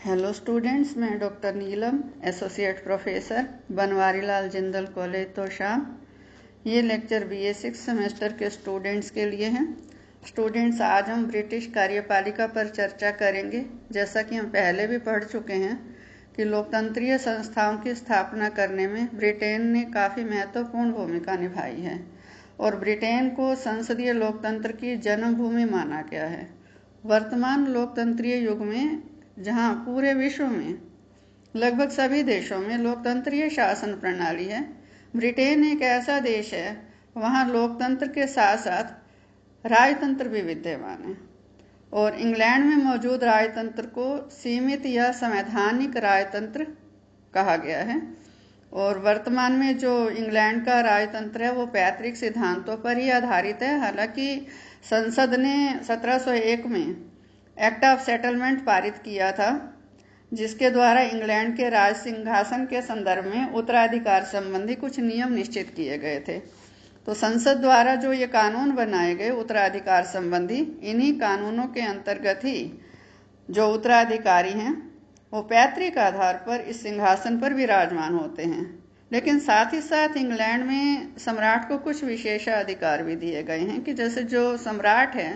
Hello students, मैं doctor नीलम, associate professor, Banwari Lal Jindal college Tosham. ये lecture BA 6 semester के स्टूडेंट्स के लिए हैं। स्टूडेंट्स, आज हम ब्रिटिश कार्यपालिका पर चर्चा करेंगे। जैसा कि हम पहले भी पढ़ चुके हैं कि लोकतंत्रीय संस्थाओं की स्थापना करने में ब्रिटेन ने काफ़ी महत्वपूर्ण भूमिका निभाई है और ब्रिटेन को संसदीय लोकतंत्र की जन्मभूमि माना गया है। वर्तमान लोकतंत्रीय युग में जहां पूरे विश्व में लगभग सभी देशों में लोकतंत्रीय शासन प्रणाली है, ब्रिटेन एक ऐसा देश है वहां लोकतंत्र के साथ साथ राजतंत्र भी विद्यमान है। और इंग्लैंड में मौजूद राजतंत्र को सीमित या संवैधानिक राजतंत्र कहा गया है। और वर्तमान में जो इंग्लैंड का राजतंत्र है वो पैतृक सिद्धांतों पर ही आधारित है। हालांकि संसद ने 1701 में एक्ट ऑफ सेटलमेंट पारित किया था, जिसके द्वारा इंग्लैंड के राज सिंहासन के संदर्भ में उत्तराधिकार संबंधी कुछ नियम निश्चित किए गए थे। तो संसद द्वारा जो ये कानून बनाए गए उत्तराधिकार संबंधी, इन्हीं कानूनों के अंतर्गत ही जो उत्तराधिकारी हैं वो पैतृक आधार पर इस सिंहासन पर विराजमान होते हैं। लेकिन साथ ही साथ इंग्लैंड में सम्राट को कुछ विशेषाधिकार भी दिए गए हैं कि जैसे जो सम्राट है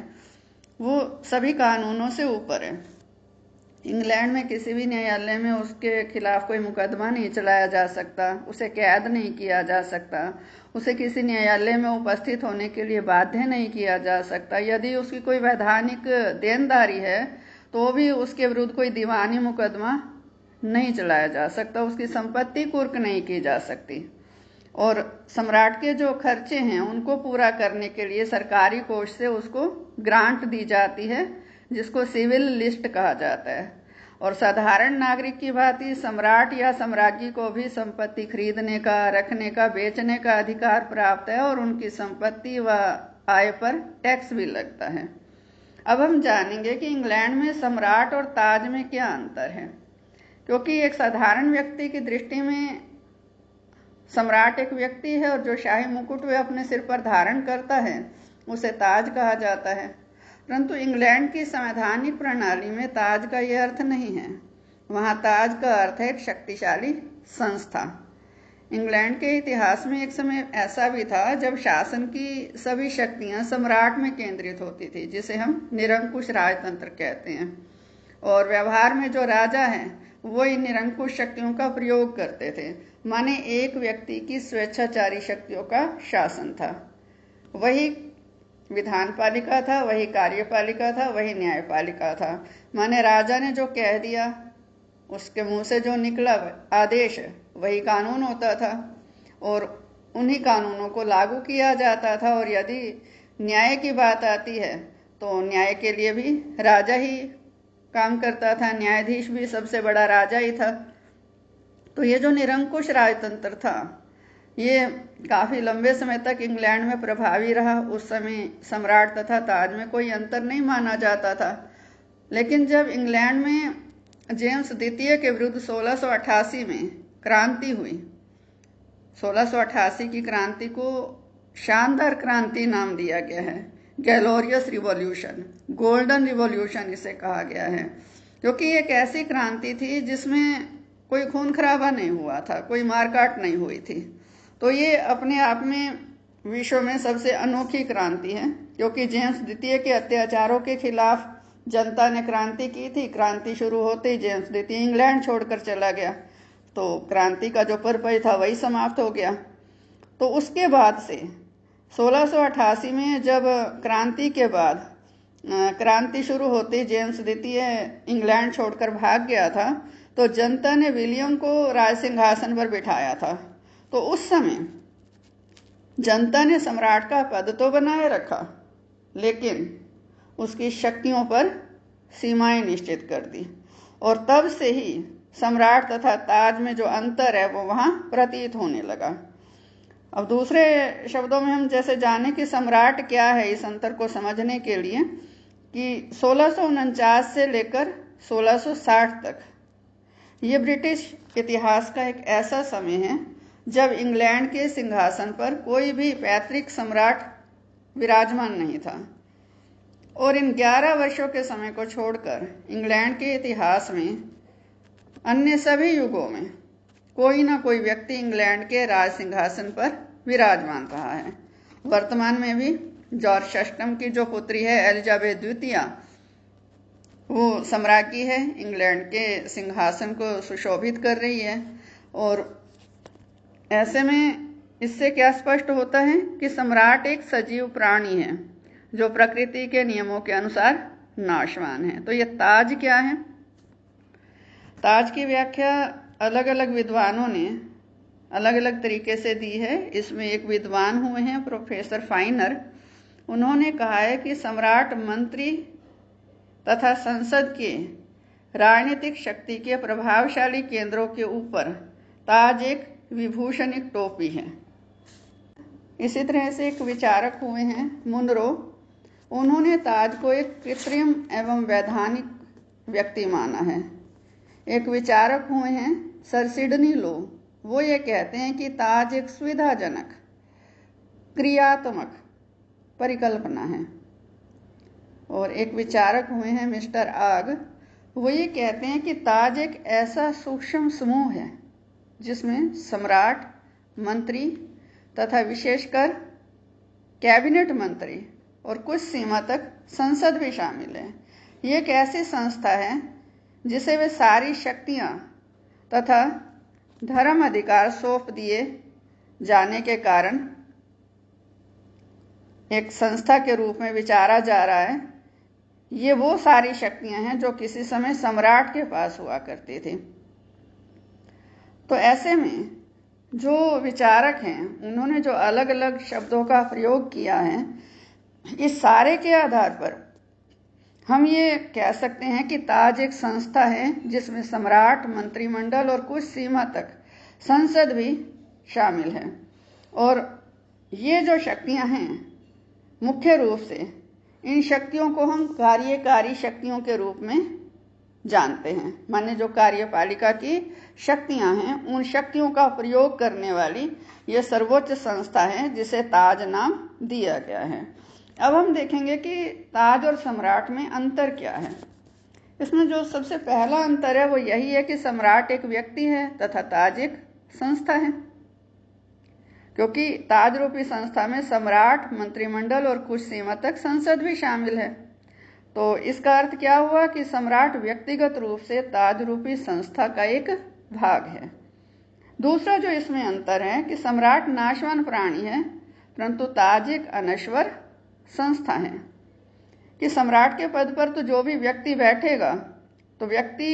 वो सभी कानूनों से ऊपर है। इंग्लैंड में किसी भी न्यायालय में उसके खिलाफ कोई मुकदमा नहीं चलाया जा सकता, उसे कैद नहीं किया जा सकता, उसे किसी न्यायालय में उपस्थित होने के लिए बाध्य नहीं किया जा सकता। यदि उसकी कोई वैधानिक देनदारी है तो भी उसके विरुद्ध कोई दीवानी मुकदमा नहीं चलाया जा सकता, उसकी संपत्ति कुर्क नहीं की जा सकती। और सम्राट के जो खर्चे हैं उनको पूरा करने के लिए सरकारी कोष से उसको ग्रांट दी जाती है, जिसको सिविल लिस्ट कहा जाता है। और साधारण नागरिक की भांति सम्राट या सम्राज्ञी को भी संपत्ति खरीदने का, रखने का, बेचने का अधिकार प्राप्त है और उनकी संपत्ति व आय पर टैक्स भी लगता है। अब हम जानेंगे कि इंग्लैंड में सम्राट और ताज में क्या अंतर है, क्योंकि एक साधारण व्यक्ति की दृष्टि में सम्राट एक व्यक्ति है और जो शाही मुकुट वे अपने सिर पर धारण करता है उसे ताज कहा जाता है। परंतु इंग्लैंड की संवैधानिक प्रणाली में ताज का यह अर्थ नहीं है। वहां ताज का अर्थ है एक शक्तिशाली संस्था। इंग्लैंड के इतिहास में एक समय ऐसा भी था जब शासन की सभी शक्तियां सम्राट में केंद्रित होती थी, जिसे हम निरंकुश राजतंत्र कहते हैं। और व्यवहार में जो राजा हैं वो इन निरंकुश शक्तियों का प्रयोग करते थे, माने एक व्यक्ति की स्वेच्छाचारी शक्तियों का शासन था। वही विधान पालिका था, वही कार्यपालिका था, वही न्यायपालिका था। माने राजा ने जो कह दिया, उसके मुंह से जो निकला आदेश, वही कानून होता था और उन्हीं कानूनों को लागू किया जाता था। और यदि न्याय की बात आती है तो न्याय के लिए भी राजा ही काम करता था, न्यायाधीश भी सबसे बड़ा राजा ही था। तो ये जो निरंकुश राजतंत्र था ये काफी लंबे समय तक इंग्लैंड में प्रभावी रहा। उस समय सम्राट तथा ताज में कोई अंतर नहीं माना जाता था। लेकिन जब इंग्लैंड में जेम्स द्वितीय के विरुद्ध 1688 में क्रांति हुई, 1688 की क्रांति को शानदार क्रांति नाम दिया गया है, ग्लोरियस रिवॉल्यूशन, गोल्डन रिवॉल्यूशन इसे कहा गया है, क्योंकि एक ऐसी क्रांति थी जिसमें कोई खून खराबा नहीं हुआ था, कोई मारकाट नहीं हुई थी। तो ये अपने आप में विश्व में सबसे अनोखी क्रांति है, क्योंकि जेम्स द्वितीय के अत्याचारों के खिलाफ जनता ने क्रांति की थी। क्रांति शुरू होते ही जेम्स द्वितीय इंग्लैंड छोड़कर चला गया, तो क्रांति का जो पर्पज था वही समाप्त हो गया। तो उसके बाद से 1688 में जब क्रांति के बाद क्रांति शुरू होते जेम्स द्वितीय इंग्लैंड छोड़कर भाग गया था, तो जनता ने विलियम को राज सिंहासन पर बिठाया था। तो उस समय जनता ने सम्राट का पद तो बनाए रखा, लेकिन उसकी शक्तियों पर सीमाएं निश्चित कर दी। और तब से ही सम्राट तथा ताज में जो अंतर है वो वहां प्रतीत होने लगा। अब दूसरे शब्दों में हम जैसे जाने कि सम्राट क्या है, इस अंतर को समझने के लिए कि 1649 से लेकर 1660 तक ये ब्रिटिश इतिहास का एक ऐसा समय है जब इंग्लैंड के सिंहासन पर कोई भी पैतृक सम्राट विराजमान नहीं था। और इन 11 वर्षों के समय को छोड़कर इंग्लैंड के इतिहास में अन्य सभी युगों में कोई ना कोई व्यक्ति इंग्लैंड के राज सिंहासन पर विराजमान रहा है। वर्तमान में भी जॉर्ज षष्ठम की जो पुत्री है एलिजाबेथ द्वितीय, वो सम्राज्ञी है, इंग्लैंड के सिंहासन को सुशोभित कर रही है। और ऐसे में इससे क्या स्पष्ट होता है कि सम्राट एक सजीव प्राणी है जो प्रकृति के नियमों के अनुसार नाशवान है। तो ये ताज क्या है? ताज की व्याख्या अलग अलग विद्वानों ने अलग अलग तरीके से दी है। इसमें एक विद्वान हुए हैं प्रोफेसर फाइनर, उन्होंने कहा है कि सम्राट, मंत्री तथा संसद के राजनीतिक शक्ति के प्रभावशाली केंद्रों के ऊपर ताज एक विभूषणिक टोपी है। इसी तरह से एक विचारक हुए हैं मुनरो, उन्होंने ताज को एक कृत्रिम एवं वैधानिक व्यक्ति माना है। एक विचारक हुए हैं सर सिडनी लो, वो ये कहते हैं कि ताज एक सुविधाजनक क्रियात्मक परिकल्पना है। और एक विचारक हुए हैं मिस्टर आग, वो ये कहते हैं कि ताज एक ऐसा सूक्ष्म समूह है जिसमें सम्राट, मंत्री तथा विशेषकर कैबिनेट मंत्री और कुछ सीमा तक संसद भी शामिल है। ये एक ऐसी संस्था है जिसे वे सारी शक्तियां तथा धर्म अधिकार सौंप दिए जाने के कारण एक संस्था के रूप में विचारा जा रहा है। ये वो सारी शक्तियां हैं जो किसी समय सम्राट के पास हुआ करती थी। तो ऐसे में जो विचारक हैं उन्होंने जो अलग अलग शब्दों का प्रयोग किया है, इस सारे के आधार पर हम ये कह सकते हैं कि ताज एक संस्था है जिसमें सम्राट, मंत्रिमंडल और कुछ सीमा तक संसद भी शामिल है। और ये जो शक्तियां हैं मुख्य रूप से इन शक्तियों को हम कार्यकारी शक्तियों के रूप में जानते हैं। माने जो कार्यपालिका की शक्तियां हैं उन शक्तियों का प्रयोग करने वाली यह सर्वोच्च संस्था है जिसे ताज नाम दिया गया है। अब हम देखेंगे कि ताज और सम्राट में अंतर क्या है। इसमें जो सबसे पहला अंतर है वो यही है कि सम्राट एक व्यक्ति है तथा ताज एक संस्था है, क्योंकि ताज रूपी संस्था में सम्राट, मंत्रिमंडल और कुछ सीमा तक संसद भी शामिल है। तो इसका अर्थ क्या हुआ कि सम्राट व्यक्तिगत रूप से ताज रूपी संस्था का एक भाग है। दूसरा जो इसमें अंतर है कि सम्राट नाशवान प्राणी है परंतु ताज एक अनश्वर संस्था है। कि सम्राट के पद पर तो जो भी व्यक्ति बैठेगा तो व्यक्ति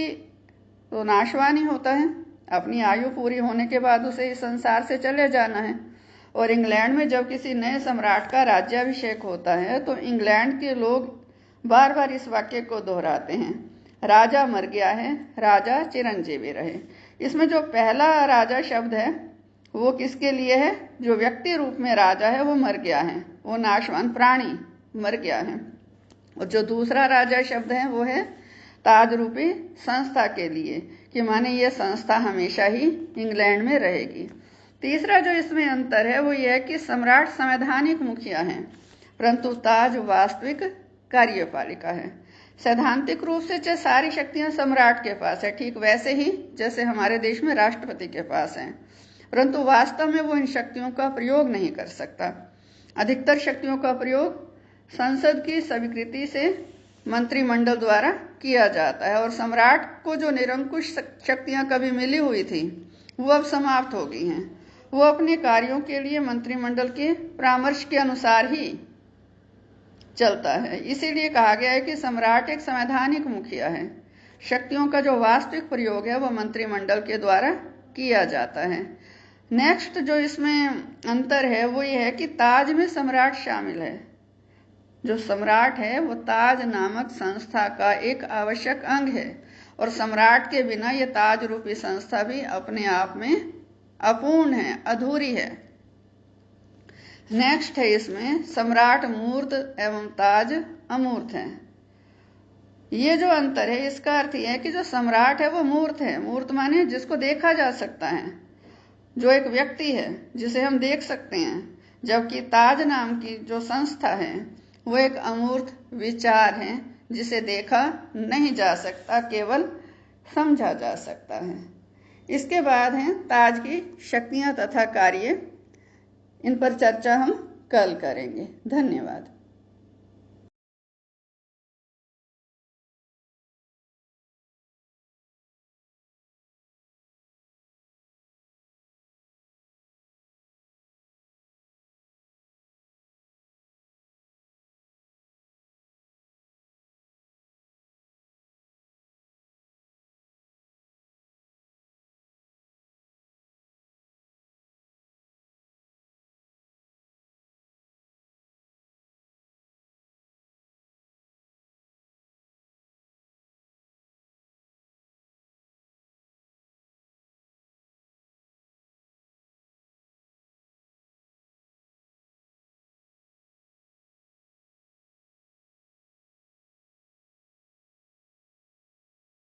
तो नाशवान ही होता है, अपनी आयु पूरी होने के बाद उसे इस संसार से चले जाना है। और इंग्लैंड में जब किसी नए सम्राट का राज्याभिषेक होता है तो इंग्लैंड के लोग बार बार इस वाक्य को दोहराते हैं, राजा मर गया है, राजा चिरंजीवी रहे। इसमें जो पहला राजा शब्द है वो किसके लिए है? जो व्यक्ति रूप में राजा है वो मर गया है, वो नाशवान प्राणी मर गया है। और जो दूसरा राजा शब्द है वो है ताज रूपी संस्था के लिए, कि माने ये संस्था हमेशा ही इंग्लैंड में रहेगी। तीसरा जो इसमें अंतर है वो ये है कि सम्राट संवैधानिक मुखिया है परंतु ताज वास्तविक कार्यपालिका है। सैद्धांतिक रूप से चाहे सारी शक्तियां सम्राट के पास है, ठीक वैसे ही जैसे हमारे देश में राष्ट्रपति के पास है, परंतु वास्तव में वो इन शक्तियों का प्रयोग नहीं कर सकता। अधिकतर शक्तियों का प्रयोग संसद की स्वीकृति से मंत्रिमंडल द्वारा किया जाता है। और सम्राट को जो निरंकुश शक्तियां कभी मिली हुई थी वो अब समाप्त हो गई हैं। वो अपने कार्यों के लिए मंत्रिमंडल के परामर्श के अनुसार ही चलता है। इसीलिए कहा गया है कि सम्राट एक संवैधानिक मुखिया है। शक्तियों का जो वास्तविक प्रयोग है वो मंत्रिमंडल के द्वारा किया जाता है। नेक्स्ट जो इसमें अंतर है वो ये है कि ताज में सम्राट शामिल है। जो सम्राट है वो ताज नामक संस्था का एक आवश्यक अंग है और सम्राट के बिना ये ताज रूपी संस्था भी अपने आप में अपूर्ण है, अधूरी है। नेक्स्ट है इसमें सम्राट मूर्त एवं ताज अमूर्त है। ये जो अंतर है इसका अर्थ यह है कि जो सम्राट है वो मूर्त है। मूर्त माने जिसको देखा जा सकता है, जो एक व्यक्ति है जिसे हम देख सकते हैं, जबकि ताज नाम की जो संस्था है वो एक अमूर्त विचार है जिसे देखा नहीं जा सकता, केवल समझा जा सकता है। इसके बाद हैं ताज की शक्तियाँ तथा कार्य। इन पर चर्चा हम कल करेंगे। धन्यवाद।